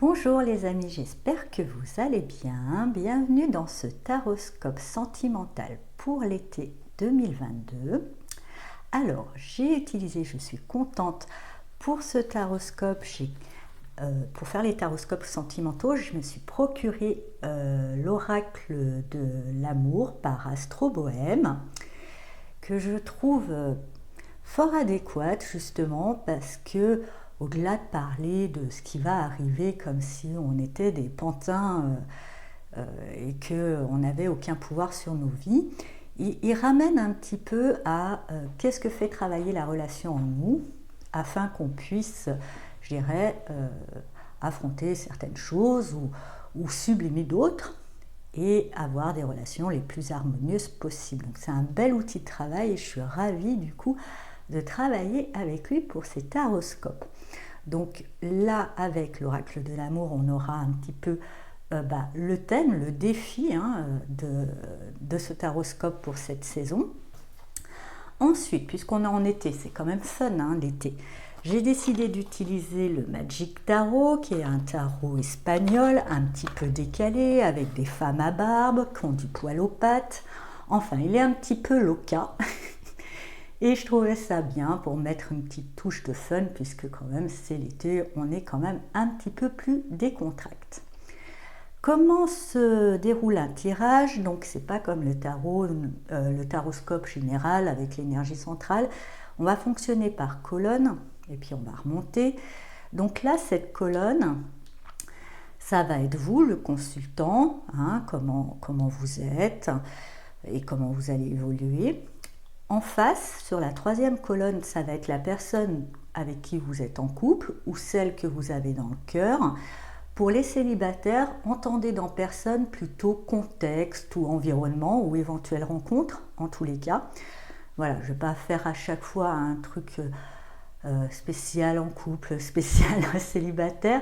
Bonjour les amis, j'espère que vous allez bien. Bienvenue dans ce taroscope sentimental pour l'été 2022. Alors, je suis contente pour ce taroscope. Pour faire les taroscopes sentimentaux, je me suis procuré l'oracle de l'amour par Astro Bohème, que je trouve fort adéquate justement parce que au-delà de parler de ce qui va arriver comme si on était des pantins et qu'on n'avait aucun pouvoir sur nos vies, il ramène un petit peu à qu'est-ce que fait travailler la relation en nous afin qu'on puisse, je dirais, affronter certaines choses ou sublimer d'autres et avoir des relations les plus harmonieuses possibles. Donc c'est un bel outil de travail et je suis ravie du coup de travailler avec lui pour ces taroscopes. Donc là, avec l'oracle de l'amour, on aura un petit peu le thème, le défi de ce taroscope pour cette saison. Ensuite, puisqu'on est en été, c'est quand même fun l'été, j'ai décidé d'utiliser le Magic Tarot, qui est un tarot espagnol, un petit peu décalé, avec des femmes à barbe, qui ont du poil aux pattes. Enfin, il est un petit peu loca. Et je trouvais ça bien pour mettre une petite touche de fun, puisque quand même c'est l'été, on est quand même un petit peu plus décontracté. Comment se déroule un tirage? Donc c'est pas comme le tarot, le taroscope général avec l'énergie centrale. On va fonctionner par colonne et puis on va remonter. Donc là, cette colonne, ça va être vous, le consultant, comment vous êtes et comment vous allez évoluer. En face, sur la troisième colonne, ça va être la personne avec qui vous êtes en couple ou celle que vous avez dans le cœur. Pour les célibataires, entendez dans personne plutôt contexte ou environnement ou éventuelle rencontre, en tous les cas. Voilà, je ne vais pas faire à chaque fois un truc spécial en couple, spécial célibataire,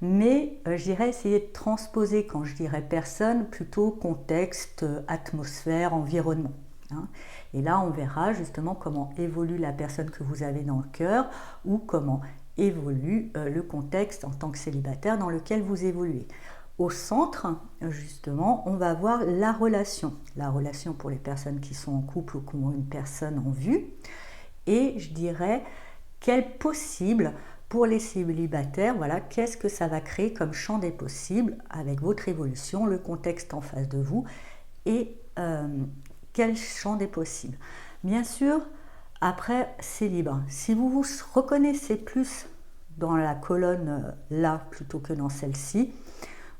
mais je dirais essayer de transposer, quand je dirais personne, plutôt contexte, atmosphère, environnement. Et là, on verra justement comment évolue la personne que vous avez dans le cœur ou comment évolue le contexte en tant que célibataire dans lequel vous évoluez. Au centre, justement, on va voir la relation. La relation pour les personnes qui sont en couple ou qui ont une personne en vue. Et je dirais, quel possible pour les célibataires, voilà, qu'est-ce que ça va créer comme champ des possibles avec votre évolution, le contexte en face de vous et quel champ des possibles. Bien sûr, après, c'est libre. Si vous vous reconnaissez plus dans la colonne là plutôt que dans celle-ci,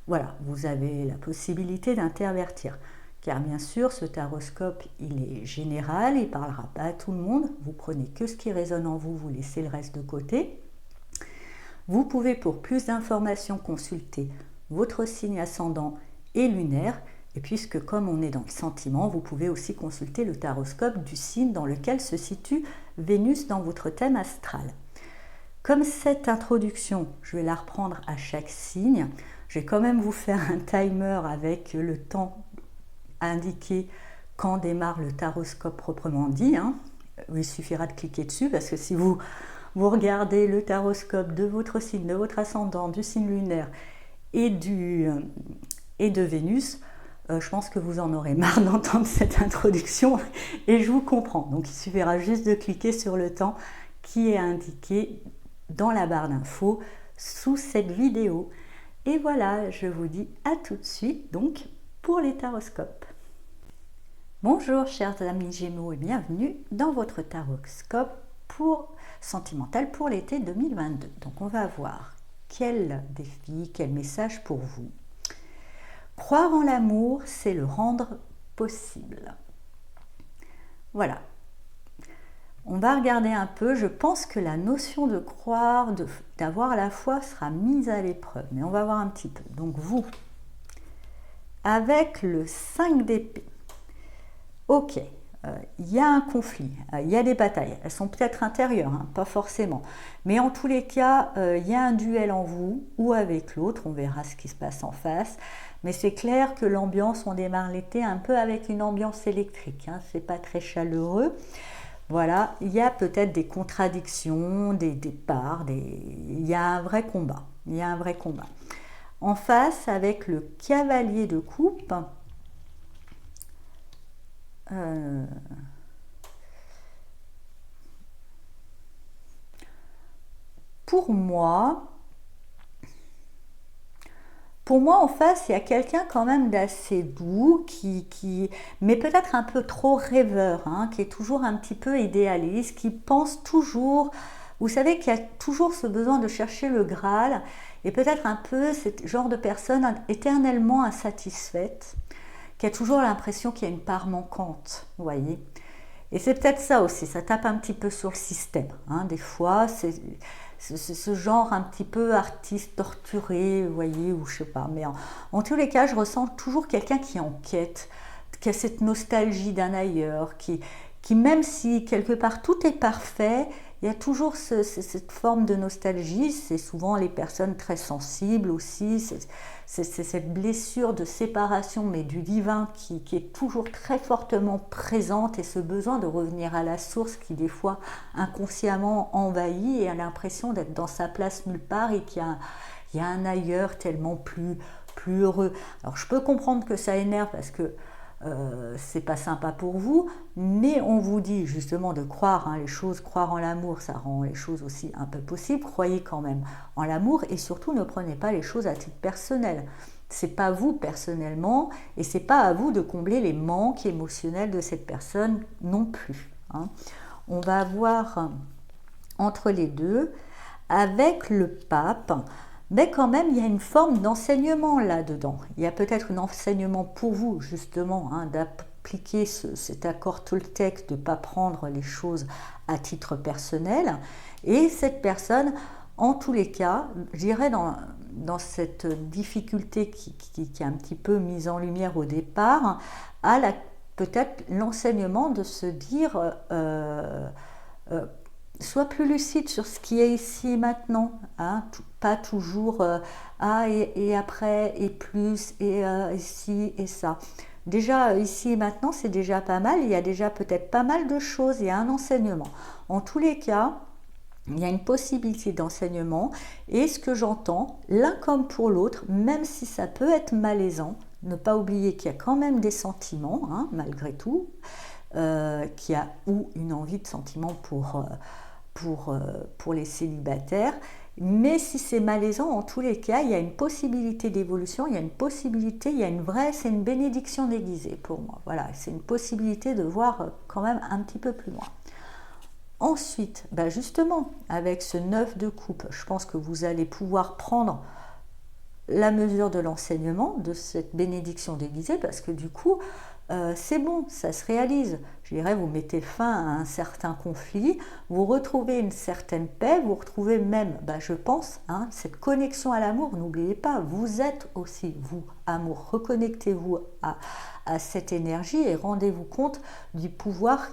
voilà, vous avez la possibilité d'intervertir. Car bien sûr, ce taroscope, il est général, il ne parlera pas à tout le monde. Vous prenez que ce qui résonne en vous, vous laissez le reste de côté. Vous pouvez, pour plus d'informations, consulter votre signe ascendant et lunaire. Et puisque comme on est dans le sentiment, vous pouvez aussi consulter le taroscope du signe dans lequel se situe Vénus dans votre thème astral. Comme cette introduction, je vais la reprendre à chaque signe, je vais quand même vous faire un timer avec le temps indiqué quand démarre le taroscope proprement dit. Il suffira de cliquer dessus parce que si vous regardez le taroscope de votre signe, de votre ascendant, du signe lunaire et de Vénus, je pense que vous en aurez marre d'entendre cette introduction et je vous comprends. Donc il suffira juste de cliquer sur le temps qui est indiqué dans la barre d'infos sous cette vidéo. Et voilà, je vous dis à tout de suite donc pour les taroscopes. Bonjour chers amis Gémeaux et bienvenue dans votre taroscope sentimental pour l'été 2022. Donc on va voir quel défi, quel message pour vous. Croire en l'amour, c'est le rendre possible. Voilà. On va regarder un peu. Je pense que la notion de croire, d'avoir la foi sera mise à l'épreuve. Mais on va voir un petit peu. Donc vous, avec le 5 d'épée, ok, il y a un conflit, il y a des batailles. Elles sont peut-être intérieures, pas forcément. Mais en tous les cas, il y a un duel en vous ou avec l'autre. On verra ce qui se passe en face. Mais c'est clair que l'ambiance, on démarre l'été un peu avec une ambiance électrique. C'est pas très chaleureux. Voilà, il y a peut-être des contradictions, des départs, il y a un vrai combat. il y a un vrai combat. En face, avec le cavalier de coupe, pour moi, en face, il y a quelqu'un quand même d'assez doux, mais peut-être un peu trop rêveur, hein, qui est toujours un petit peu idéaliste, qui pense toujours, vous savez qu'il y a toujours ce besoin de chercher le Graal, et peut-être un peu ce genre de personne éternellement insatisfaite, qui a toujours l'impression qu'il y a une part manquante, vous voyez. Et c'est peut-être ça aussi, ça tape un petit peu sur le système, hein. Des fois, c'est ce genre un petit peu artiste torturé, vous voyez, ou je sais pas. Mais en tous les cas, je ressens toujours quelqu'un qui est en quête, qui a cette nostalgie d'un ailleurs, qui même si quelque part tout est parfait, il y a toujours cette forme de nostalgie. C'est souvent les personnes très sensibles aussi. C'est cette blessure de séparation, mais du divin, qui est toujours très fortement présente, et ce besoin de revenir à la source qui, des fois, inconsciemment envahit et a l'impression d'être dans sa place nulle part, et qu'il y a un ailleurs tellement plus heureux. Alors, je peux comprendre que ça énerve parce que c'est pas sympa pour vous, mais on vous dit justement de croire, hein, les choses, croire en l'amour, ça rend les choses aussi un peu possibles. Croyez quand même en l'amour, et surtout ne prenez pas les choses à titre personnel. C'est pas vous personnellement, et c'est pas à vous de combler les manques émotionnels de cette personne non plus, hein. On va avoir entre les deux, avec le pape, mais quand même, il y a une forme d'enseignement là-dedans. Il y a peut-être un enseignement pour vous, justement, hein, d'appliquer cet accord Toltec, de ne pas prendre les choses à titre personnel. Et cette personne, en tous les cas, je dirais dans cette difficulté qui est un petit peu mise en lumière au départ, a peut-être l'enseignement de se dire... sois plus lucide sur ce qui est ici et maintenant, hein, pas toujours et après et plus et ici et ça. Déjà ici et maintenant, c'est déjà pas mal, il y a déjà peut-être pas mal de choses, il y a un enseignement. En tous les cas, il y a une possibilité d'enseignement, et ce que j'entends, l'un comme pour l'autre, même si ça peut être malaisant, ne pas oublier qu'il y a quand même des sentiments, hein, malgré tout, qu'il y a ou une envie de sentiment pour les célibataires, mais si c'est malaisant, en tous les cas, il y a une possibilité d'évolution, il y a une possibilité, c'est une bénédiction déguisée pour moi. Voilà, c'est une possibilité de voir quand même un petit peu plus loin. Ensuite, justement, avec ce 9 de coupe, je pense que vous allez pouvoir prendre la mesure de l'enseignement, de cette bénédiction déguisée, parce que du coup, c'est bon, ça se réalise. Je dirais, vous mettez fin à un certain conflit, vous retrouvez une certaine paix, vous retrouvez même, je pense, hein, cette connexion à l'amour. N'oubliez pas, vous êtes aussi, vous, amour. Reconnectez-vous à cette énergie et rendez-vous compte du pouvoir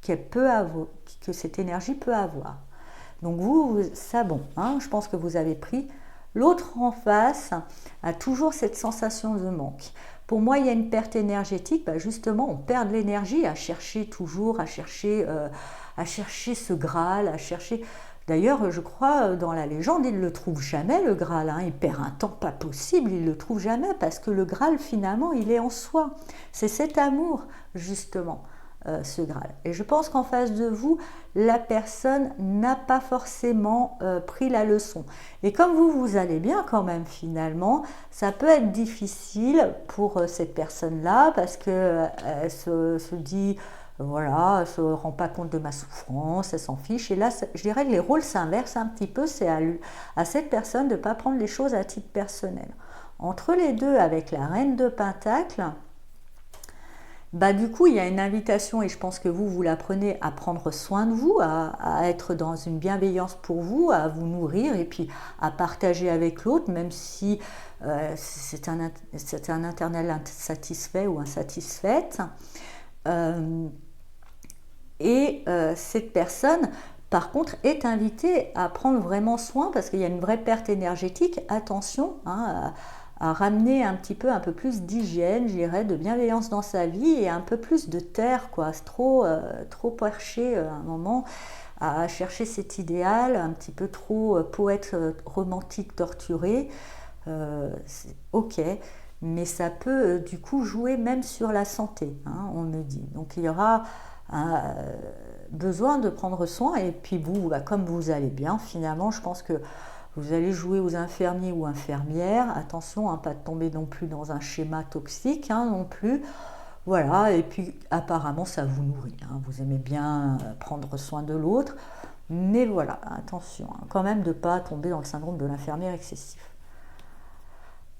que cette énergie peut avoir. Donc ça bon, hein, je pense que vous avez pris. L'autre en face a toujours cette sensation de manque. Pour moi, il y a une perte énergétique. Justement, on perd de l'énergie à chercher toujours, à chercher ce Graal, à chercher... D'ailleurs, je crois, dans la légende, il ne le trouve jamais, le Graal, hein. Il perd un temps pas possible, il ne le trouve jamais, parce que le Graal, finalement, il est en soi. C'est cet amour, justement, ce Graal. Et je pense qu'en face de vous, la personne n'a pas forcément pris la leçon. Et comme vous allez bien quand même, finalement, ça peut être difficile pour cette personne-là, parce qu'elle se dit, voilà, elle ne se rend pas compte de ma souffrance, elle s'en fiche. Et là, je dirais que les rôles s'inversent un petit peu, c'est à cette personne de ne pas prendre les choses à titre personnel. Entre les deux, avec la reine de Pentacle, du coup, il y a une invitation, et je pense que vous l'apprenez, à prendre soin de vous, à être dans une bienveillance pour vous, à vous nourrir, et puis à partager avec l'autre, même si c'est un internel insatisfait ou insatisfaite. Cette personne, par contre, est invitée à prendre vraiment soin, parce qu'il y a une vraie perte énergétique. Attention, hein, à ramener un peu plus d'hygiène, je dirais, de bienveillance dans sa vie, et un peu plus de terre, quoi. C'est trop perché à un moment. à chercher cet idéal un petit peu trop poète romantique torturé, ok, mais ça peut du coup jouer même sur la santé, hein, on me dit. Donc il y aura besoin de prendre soin, et puis vous, bah, comme vous allez bien, finalement, je pense que vous allez jouer aux infirmiers ou infirmières. Attention, hein, pas de tomber non plus dans un schéma toxique, hein, non plus. Voilà, et puis apparemment ça vous nourrit, hein. Vous aimez bien prendre soin de l'autre, mais voilà, attention, hein, quand même de ne pas tomber dans le syndrome de l'infirmière excessif.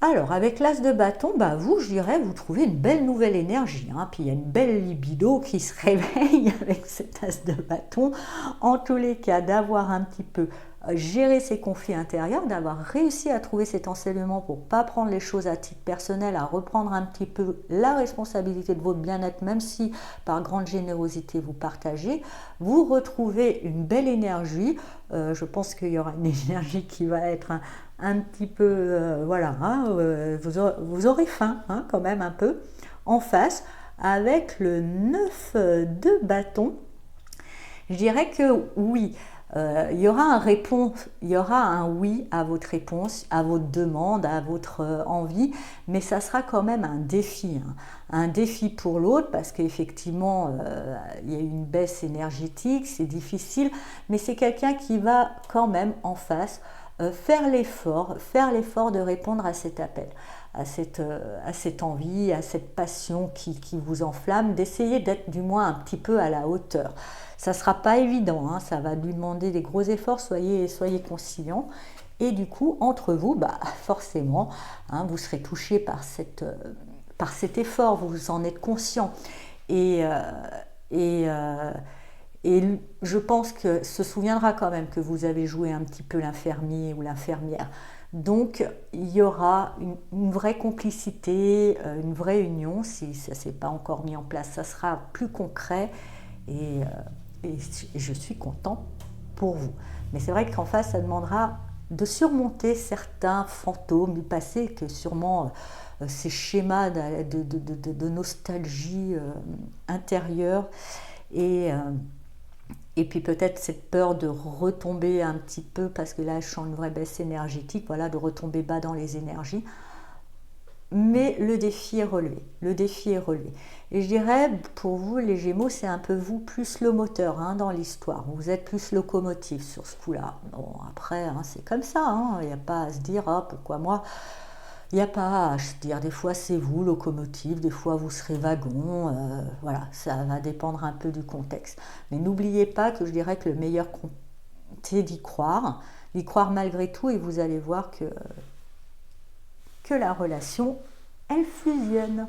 Alors, avec l'as de bâton, bah vous, je dirais, vous trouvez une belle nouvelle énergie, hein. Puis il y a une belle libido qui se réveille avec cet as de bâton. En tous les cas, d'avoir un petit peu géré ses conflits intérieurs, d'avoir réussi à trouver cet enseignement pour ne pas prendre les choses à titre personnel, à reprendre un petit peu la responsabilité de votre bien-être, même si par grande générosité vous partagez, vous retrouvez une belle énergie. Je pense qu'il y aura une énergie qui va être un petit peu, voilà, hein, vous aurez faim, hein, quand même un peu, en face, avec le 9 de bâton. Je dirais que oui, il y aura il y aura un oui à votre réponse, à votre demande, à votre envie, mais ça sera quand même un défi, hein. Un défi pour l'autre, parce qu'effectivement, il y a une baisse énergétique, c'est difficile, mais c'est quelqu'un qui va quand même en face faire l'effort de répondre à cet appel, à cette envie, à cette passion qui vous enflamme, d'essayer d'être du moins un petit peu à la hauteur. Ça ne sera pas évident, hein, ça va lui demander des gros efforts, soyez conscients. Et du coup, entre vous, bah, forcément, hein, vous serez touché par cet effort, vous en êtes conscient. Et, et, et je pense que se souviendra quand même que vous avez joué un petit peu l'infirmier ou l'infirmière. Donc il y aura une vraie complicité, une vraie union. Si ça ne s'est pas encore mis en place, ça sera plus concret. Et, et je suis content pour vous. Mais c'est vrai qu'en face, ça demandera de surmonter certains fantômes du passé, que sûrement ces schémas de nostalgie intérieure, et, et puis peut-être cette peur de retomber un petit peu, parce que là je sens une vraie baisse énergétique, voilà, de retomber bas dans les énergies. Mais le défi est relevé, Et je dirais, pour vous, les Gémeaux, c'est un peu vous plus le moteur, hein, dans l'histoire. Vous êtes plus locomotive sur ce coup-là. Bon, après, hein, c'est comme ça, hein. Il n'y a pas à se dire, ah, pourquoi moi? Il n'y a pas à se dire, des fois c'est vous, locomotive, des fois vous serez wagon. Voilà, ça va dépendre un peu du contexte. Mais n'oubliez pas que je dirais que le meilleur, c'est d'y croire malgré tout, et vous allez voir que la relation, elle fusionne.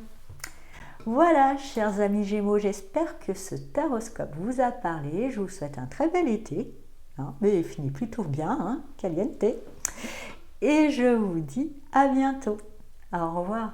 Voilà, chers amis Gémeaux, j'espère que ce taroscope vous a parlé. Je vous souhaite un très bel été, hein, mais il finit plutôt bien, hein, caliente. Et je vous dis à bientôt. Au revoir.